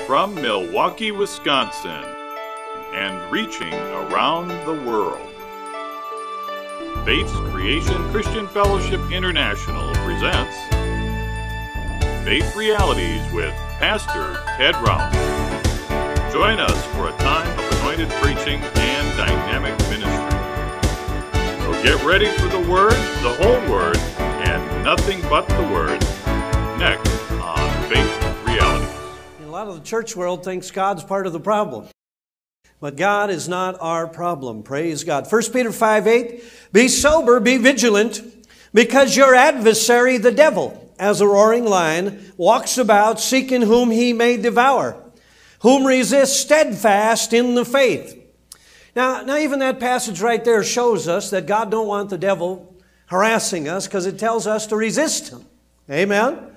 from Milwaukee, Wisconsin, and reaching around the world. Faith's Creation Christian Fellowship International presents Faith Realities with Pastor Ted Rounds. Join us for a time of anointed preaching and dynamic ministry. So get ready for the Word, the whole Word, and nothing but the Word, next on Faith Realities. A lot of the church world thinks God's part of the problem. But God is not our problem. Praise God. 1 Peter 5:8, be sober, be vigilant, because your adversary, the devil, as a roaring lion, walks about seeking whom he may devour, whom resist steadfast in the faith. Now even that passage right there shows us that God don't want the devil harassing us, because it tells us to resist him. Amen?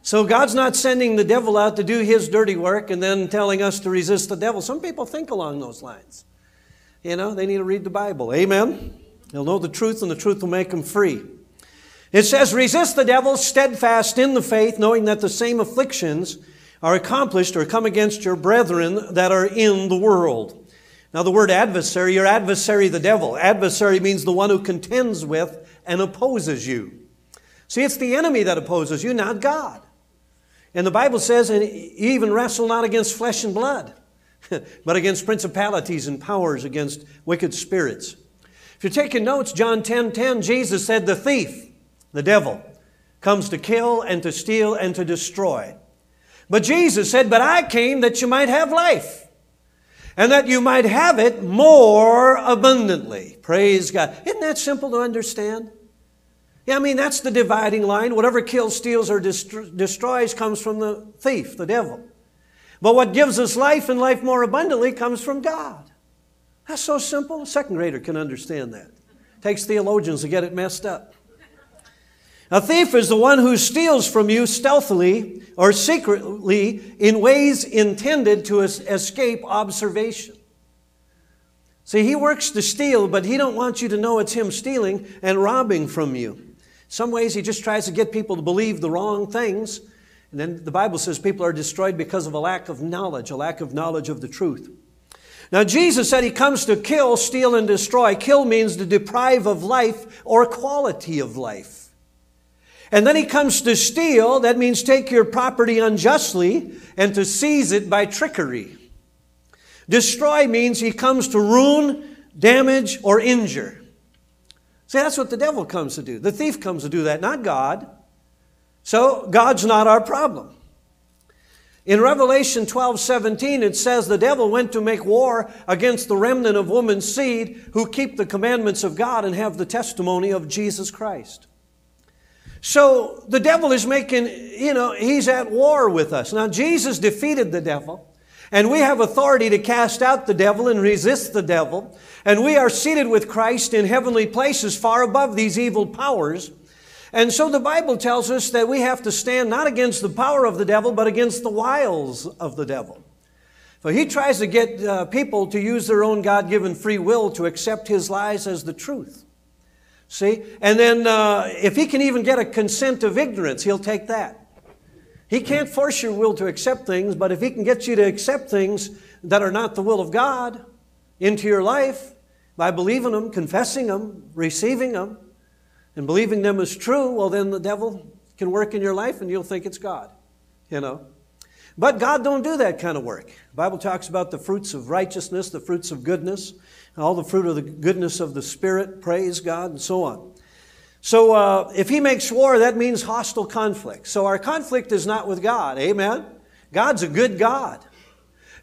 So God's not sending the devil out to do his dirty work and then telling us to resist the devil. Some people think along those lines. You know, they need to read the Bible. Amen? They'll know the truth, and the truth will make them free. It says, resist the devil, steadfast in the faith, knowing that the same afflictions are accomplished or come against your brethren that are in the world. Now the word adversary, your adversary the devil. Adversary means the one who contends with and opposes you. See, it's the enemy that opposes you, not God. And the Bible says, and you even wrestle not against flesh and blood, but against principalities and powers, against wicked spirits. If you're taking notes, John 10:10, Jesus said, the thief, the devil, comes to kill and to steal and to destroy. But Jesus said, but I came that you might have life, and that you might have it more abundantly. Praise God. Isn't that simple to understand? Yeah, I mean, that's the dividing line. Whatever kills, steals, or destroys comes from the thief, the devil. But what gives us life and life more abundantly comes from God. That's so simple. A second grader can understand that. It takes theologians to get it messed up. A thief is the one who steals from you stealthily or secretly in ways intended to escape observation. See, he works to steal, but he don't want you to know it's him stealing and robbing from you. Some ways he just tries to get people to believe the wrong things. And then the Bible says people are destroyed because of a lack of knowledge of the truth. Now Jesus said he comes to kill, steal, and destroy. Kill means to deprive of life or quality of life. And then he comes to steal. That means take your property unjustly and to seize it by trickery. Destroy means he comes to ruin, damage, or injure. See, that's what the devil comes to do. The thief comes to do that, not God. So God's not our problem. In Revelation 12:17, it says the devil went to make war against the remnant of woman's seed who keep the commandments of God and have the testimony of Jesus Christ. So the devil is making, he's at war with us. Now Jesus defeated the devil. And we have authority to cast out the devil and resist the devil. And we are seated with Christ in heavenly places far above these evil powers. And so the Bible tells us that we have to stand not against the power of the devil, but against the wiles of the devil. For he tries to get people to use their own God-given free will to accept his lies as the truth. See? And then if he can even get a consent of ignorance, he'll take that. He can't force your will to accept things, but if he can get you to accept things that are not the will of God into your life by believing them, confessing them, receiving them, and believing them as true, well, then the devil can work in your life and you'll think it's God, But God don't do that kind of work. The Bible talks about the fruits of righteousness, the fruits of goodness, all the fruit of the goodness of the Spirit, praise God, and so on. So if he makes war, that means hostile conflict. So our conflict is not with God. Amen? God's a good God.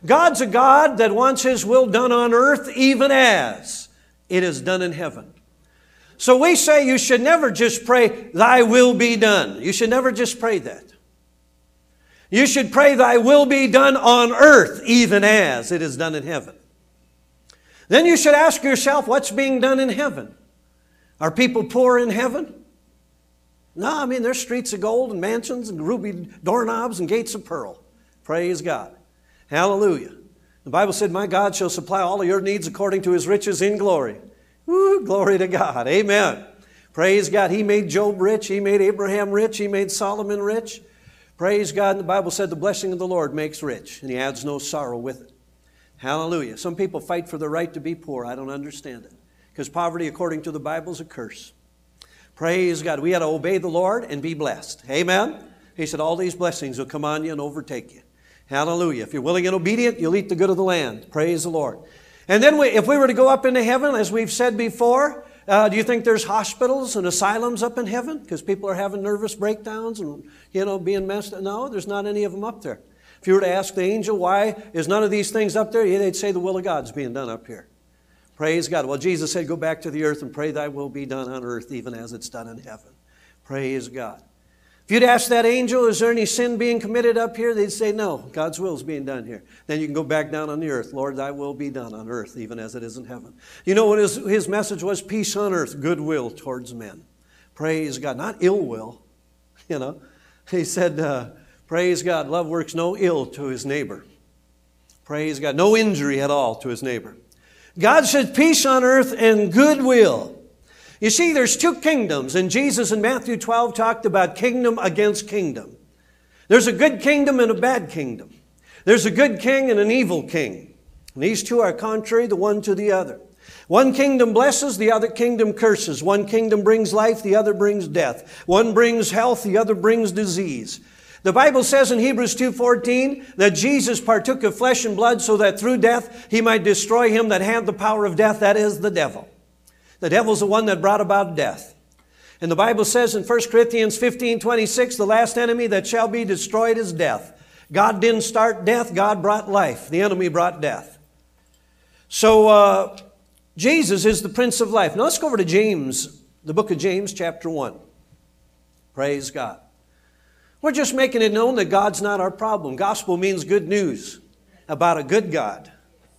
God's a God that wants his will done on earth even as it is done in heaven. So we say you should never just pray, thy will be done. You should never just pray that. You should pray, thy will be done on earth even as it is done in heaven. Then you should ask yourself, what's being done in heaven? Are people poor in heaven? No, I mean, there's streets of gold and mansions and ruby doorknobs and gates of pearl. Praise God. Hallelujah. The Bible said, my God shall supply all of your needs according to his riches in glory. Woo, glory to God. Amen. Praise God. He made Job rich. He made Abraham rich. He made Solomon rich. Praise God. The Bible said the blessing of the Lord makes rich, and He adds no sorrow with it. Hallelujah. Some people fight for the right to be poor. I don't understand it. Because poverty, according to the Bible, is a curse. Praise God. We got to obey the Lord and be blessed. Amen? He said all these blessings will come on you and overtake you. Hallelujah. If you're willing and obedient, you'll eat the good of the land. Praise the Lord. And then if we were to go up into heaven, as we've said before, do you think there's hospitals and asylums up in heaven? Because people are having nervous breakdowns and, being messed up. No, there's not any of them up there. If you were to ask the angel, why is none of these things up there? They'd say the will of God's being done up here. Praise God. Well, Jesus said, go back to the earth and pray thy will be done on earth, even as it's done in heaven. Praise God. If you'd ask that angel, is there any sin being committed up here? They'd say, no, God's will is being done here. Then you can go back down on the earth. Lord, thy will be done on earth, even as it is in heaven. You know what his message was? Peace on earth, goodwill towards men. Praise God. Not ill will. He said, praise God, love works no ill to his neighbor. Praise God. No injury at all to his neighbor. God said peace on earth and goodwill. You see, there's two kingdoms, and Jesus in Matthew 12 talked about kingdom against kingdom. There's a good kingdom and a bad kingdom. There's a good king and an evil king. And these two are contrary the one to the other. One kingdom blesses, the other kingdom curses. One kingdom brings life, the other brings death. One brings health, the other brings disease. The Bible says in Hebrews 2:14 that Jesus partook of flesh and blood so that through death He might destroy him that had the power of death, that is the devil. The devil's the one that brought about death. And the Bible says in 1 Corinthians 15:26, the last enemy that shall be destroyed is death. God didn't start death, God brought life. The enemy brought death. So Jesus is the Prince of Life. Now let's go over to James, the book of James, chapter 1. Praise God. We're just making it known that God's not our problem. Gospel means good news about a good God.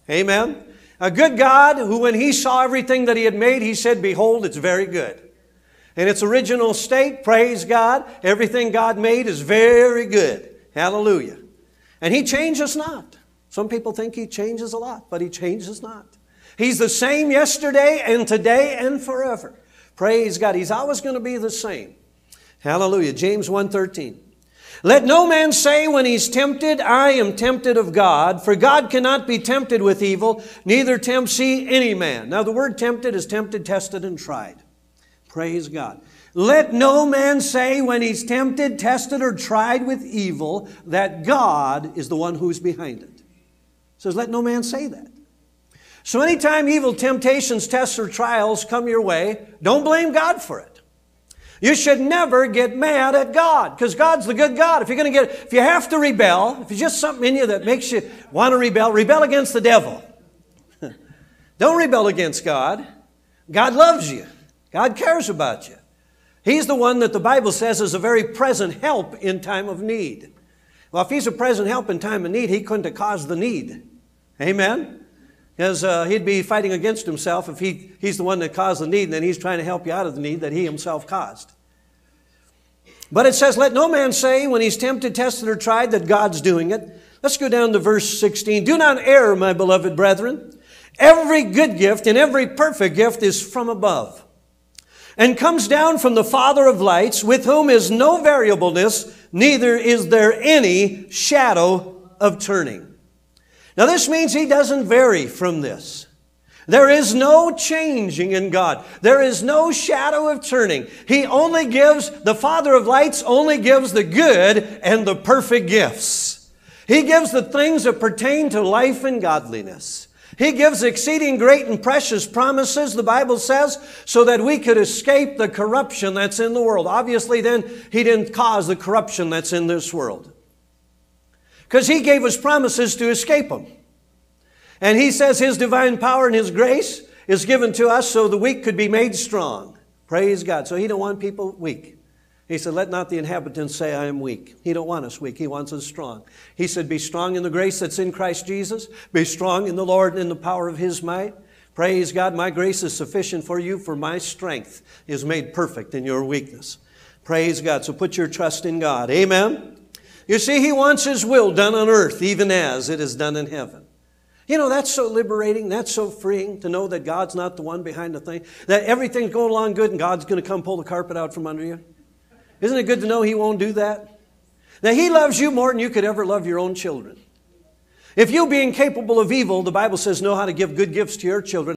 Amen? A good God who, when He saw everything that He had made, He said, behold, it's very good. In its original state, praise God, everything God made is very good. Hallelujah. And He changes not. Some people think He changes a lot, but He changes not. He's the same yesterday and today and forever. Praise God. He's always going to be the same. Hallelujah. James 1:13. Let no man say when he's tempted, I am tempted of God, for God cannot be tempted with evil, neither tempts He any man. Now the word tempted is tempted, tested, and tried. Praise God. Let no man say when he's tempted, tested, or tried with evil, that God is the one who's behind it. It says, let no man say that. So anytime evil temptations, tests, or trials come your way, don't blame God for it. You should never get mad at God, because God's the good God. If you have to rebel, if it's just something in you that makes you want to rebel against the devil. Don't rebel against God. God loves you. God cares about you. He's the one that the Bible says is a very present help in time of need. Well, if He's a present help in time of need, He couldn't have caused the need. Amen? Because he'd be fighting against himself if he's the one that caused the need, and then He's trying to help you out of the need that He Himself caused. But it says, let no man say when he's tempted, tested, or tried that God's doing it. Let's go down to verse 16. Do not err, my beloved brethren. Every good gift and every perfect gift is from above, and comes down from the Father of lights, with whom is no variableness, neither is there any shadow of turning. Now this means He doesn't vary from this. There is no changing in God. There is no shadow of turning. The Father of lights only gives the good and the perfect gifts. He gives the things that pertain to life and godliness. He gives exceeding great and precious promises, the Bible says, so that we could escape the corruption that's in the world. Obviously then, He didn't cause the corruption that's in this world, because He gave us promises to escape them. And He says His divine power and His grace is given to us so the weak could be made strong. Praise God. So He don't want people weak. He said, let not the inhabitants say I am weak. He don't want us weak. He wants us strong. He said, be strong in the grace that's in Christ Jesus. Be strong in the Lord and in the power of His might. Praise God. My grace is sufficient for you, for my strength is made perfect in your weakness. Praise God. So put your trust in God. Amen. You see, He wants His will done on earth, even as it is done in heaven. You know, that's so liberating, that's so freeing to know that God's not the one behind the thing, that everything's going along good and God's going to come pull the carpet out from under you. Isn't it good to know He won't do that? That He loves you more than you could ever love your own children. If you, being capable of evil, the Bible says, know how to give good gifts to your children,